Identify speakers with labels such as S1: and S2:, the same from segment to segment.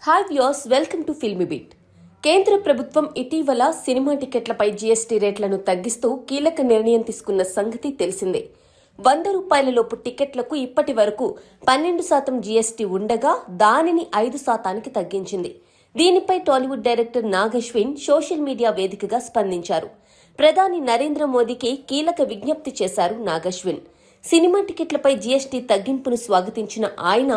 S1: Hi viewers, welcome to filmy beat. కేంద్ర ప్రభుత్వం ఇటీవల సినిమా టికెట్లపై జీఎస్టీ రేట్లను తగ్గిస్తూ కీలక నిర్ణయం తీసుకున్న సంగతి తెలిసిందే. 100 రూపాయలలోపు టికెట్లకు ఇప్పటి వరకు 12% జీఎస్టీ ఉండగా దానిని 5% తగ్గించింది. దీనిపై Tollywood director Nag Ashwin social media వేదికగా స్పందించారు. ప్రధాని నరేంద్ర మోదీకి కీలక విజ్ఞప్తి చేశారు నాగశ్విన్. సినిమా టికెట్లపై జీఎస్టీ తగ్గింపును స్వాగతించిన ఆయన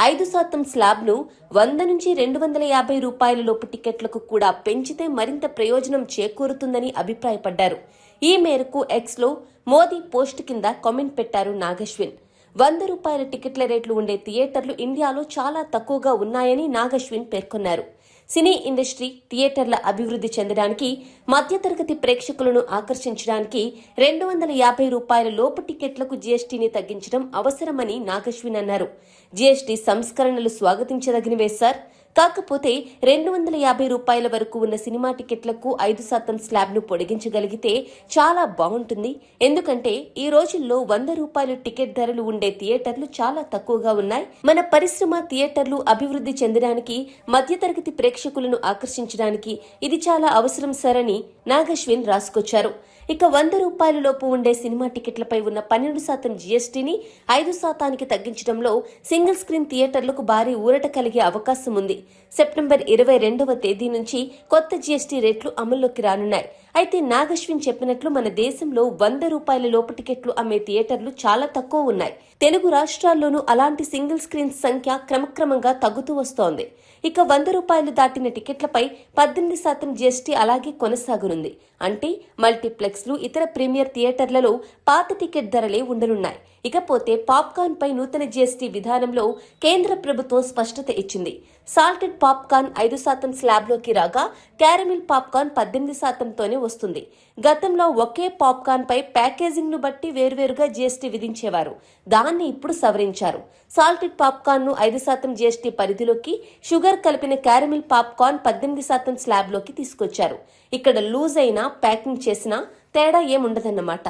S1: 5% స్లాబ్ను 100 నుంచి 250 రూపాయలలోపు టికెట్లకు కూడా పెంచితే మరింత ప్రయోజనం చేకూరుతుందని అభిప్రాయపడ్డారు. ఈ మేరకు ఎక్స్లో మోదీ పోస్ట్ కింద కామెంట్ పెట్టారు నాగశ్విన్. 100 రూపాయల టికెట్ల రేట్లు ఉండే థియేటర్లు ఇండియాలో చాలా తక్కువగా ఉన్నాయని నాగశ్విన్ పేర్కొన్నారు. సినీ ఇండస్ట్రీ థియేటర్ల అభివృద్ధి చెందడానికి, మధ్యతరగతి ప్రేక్షకులను ఆకర్షించడానికి 250 రూపాయల లోపు టికెట్లకు జీఎస్టీని తగ్గించడం అవసరమని నాగశ్విన్ అన్నారు. జీఎస్టీ సంస్కరణలు స్వాగతించదగినవే సార్. కాకపోతే 250 రూపాయల వరకు ఉన్న సినిమా టికెట్లకు 5% స్లాబ్ను పొడిగించగలిగితే చాలా బాగుంటుంది. ఎందుకంటే ఈ రోజుల్లో 100 రూపాయల టికెట్ ధరలు ఉండే థియేటర్లు చాలా తక్కువగా ఉన్నాయి. మన పరిశ్రమ థియేటర్లు అభివృద్ధి చెందడానికి, మధ్యతరగతి ప్రేక్షకులను ఆకర్షించడానికి ఇది చాలా అవసరం సార్ అని నాగశ్విన్ రాసుకొచ్చారు. ఇక 100 రూపాయల లోపు ఉండే సినిమా టికెట్లపై ఉన్న 12% జీఎస్టీని 5% తగ్గించడంలో సింగిల్ స్క్రీన్ థియేటర్లకు భారీ ఊరట కలిగే అవకాశం ఉంది. సెప్టెంబర్ 22వ తేదీ నుంచి కొత్త జీఎస్టీ రేట్లు అమల్లోకి రానున్నాయి. అయితే నాగశ్విన్ చెప్పినట్లు మన దేశంలో 100 రూపాయల లోపు టికెట్లు అమ్మే థియేటర్లు చాలా తక్కువ ఉన్నాయి. తెలుగు రాష్ట్రాల్లోనూ అలాంటి సింగిల్ స్క్రీన్ సంఖ్య క్రమక్రమంగా తగ్గుతూ వస్తోంది. ఇక 100 రూపాయలు దాటిన టికెట్లపై 18% జీఎస్టీ అలాగే కొనసాగనుంది. అంటే మల్టీప్లెక్స్లు, ఇతర ప్రీమియర్ థియేటర్లలో పాత టికెట్ ధరలే ఉండనున్నాయి. ఇకపోతే పాప్కార్న్ పై నూతన జీఎస్టీ విధానంలో కేంద్ర ప్రభుత్వం స్పష్టత ఇచ్చింది. సాల్టెడ్ పాప్కార్న్ 5% స్లాబ్లోకి రాగా క్యారమిల్ పాప్కార్న్ 18%తోనే వస్తుంది. గతంలో ఒకే పాప్కార్న్ పై ప్యాకేజింగ్ ను బట్టి వేర్వేరుగా జీఎస్టీ విధించేవారు. దాన్ని ఇప్పుడు సవరించారు. సాల్టెడ్ పాప్కార్న్ ను 5% జీఎస్టీ పరిధిలోకి, షుగర్ కలిపిన క్యారమిల్ పాప్కార్న్ 18% స్లాబ్లోకి తీసుకొచ్చారు. ఇక్కడ లూజ్ అయినా ప్యాకింగ్ చేసినా తేడా ఏముండదన్నమాట.